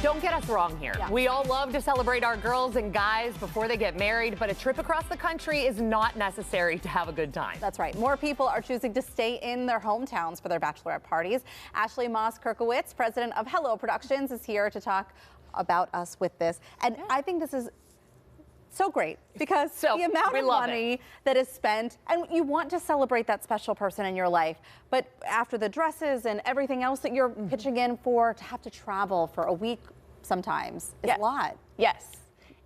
Don't get us wrong here. Yeah. We all love to celebrate our girls and guys before they get married, but a trip across the country is not necessary to have a good time. That's right. More people are choosing to stay in their hometowns for their bachelorette parties. Ashley Moss Kurkiewicz, president of Hello Productions, is here to talk about us with this. And I think this is so great because the amount of money that is spent, and you want to celebrate that special person in your life, but after the dresses and everything else that you're pitching in for, to have to travel for a week sometimes is a lot. Yes.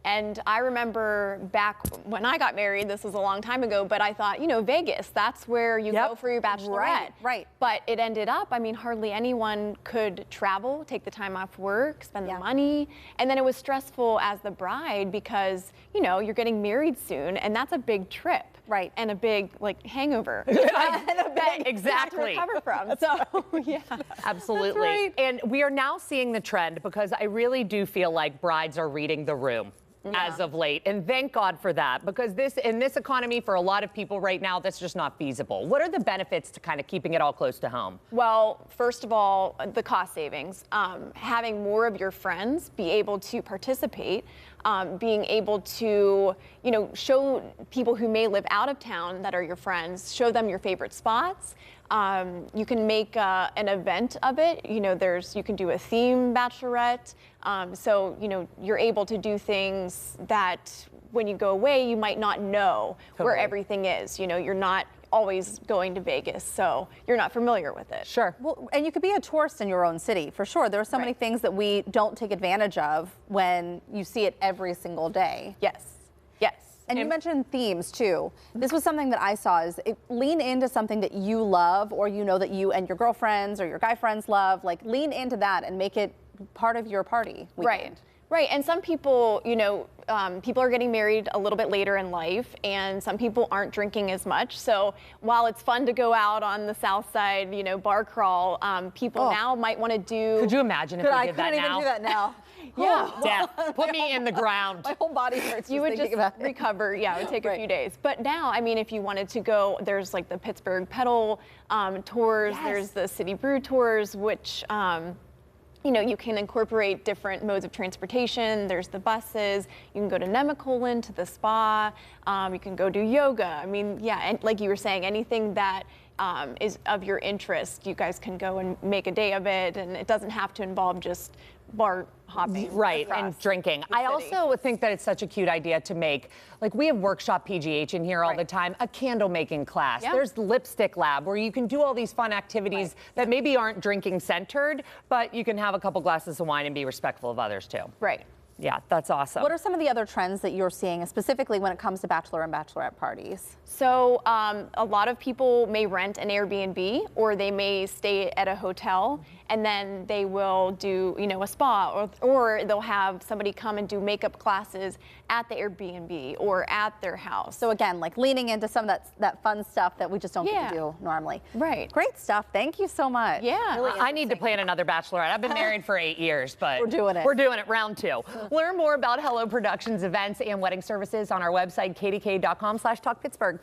And I remember back when I got married, this was a long time ago, but I thought, you know, Vegas, that's where you go for your bachelorette. Right. But it ended up, I mean, hardly anyone could travel, take the time off work, spend the money. And then it was stressful as the bride because, you know, you're getting married soon, and that's a big trip. Right. And a big, like, hangover. Exactly. To recover from. So, yeah. Absolutely. Right. And we are now seeing the trend because I really do feel like brides are reading the room. As of late, and thank God for that, because in this economy, for a lot of people right now, that's just not feasible. What are the benefits to kind of keeping it all close to home? Well, first of all, the cost savings. Having more of your friends be able to participate, being able to, you know, show people who may live out of town that are your friends, show them your favorite spots. You can make an event of it. You know, you can do a theme bachelorette. So, you know, you're able to do things that when you go away, you might not know where everything is. You know, you're not always going to Vegas, so you're not familiar with it. Sure. Well, and you could be a tourist in your own city, for sure. There are so many things that we don't take advantage of when you see it every single day. Yes. Yes. And you mentioned themes too. This was something that I saw is lean into something that you love, or you know that you and your girlfriends or your guy friends love. Like, lean into that and make it part of your party weekend. Right. And some people, you know, people are getting married a little bit later in life, and some people aren't drinking as much. So while it's fun to go out on the South Side, you know, bar crawl, people now might want to do. Could you imagine if we did that now? I couldn't even do that now. Yeah. Death. Put me in the ground. My whole body hurts. You would just recover. Yeah, it would take a few days. But now, I mean, if you wanted to go, there's like the Pittsburgh pedal tours. There's the City Brew tours, which, you know, you can incorporate different modes of transportation. There's the buses. You can go to Nemacolin, to the spa. You can go do yoga. I mean, yeah, and like you were saying, anything that is of your interest, you guys can go and make a day of it, and it doesn't have to involve just bar hopping. Right, and drinking. I also think that it's such a cute idea to make, like, we have Workshop PGH in here all the time, a candle making class. There's Lipstick Lab, where you can do all these fun activities that maybe aren't drinking centered, but you can have a couple glasses of wine and be respectful of others too. Right. Yeah, that's awesome. What are some of the other trends that you're seeing, specifically when it comes to bachelor and bachelorette parties? So a lot of people may rent an Airbnb, or they may stay at a hotel, and then they will do, you know, a spa, or they'll have somebody come and do makeup classes at the Airbnb or at their house. So again, like leaning into some of that fun stuff that we just don't get to do normally. Right. Great stuff. Thank you so much. Yeah. Really I need to plan another bachelorette. I've been married for 8 years, but we're doing it. We're doing it, round 2. Learn more about Hello Productions events and wedding services on our website, kdk.com/talkpittsburgh.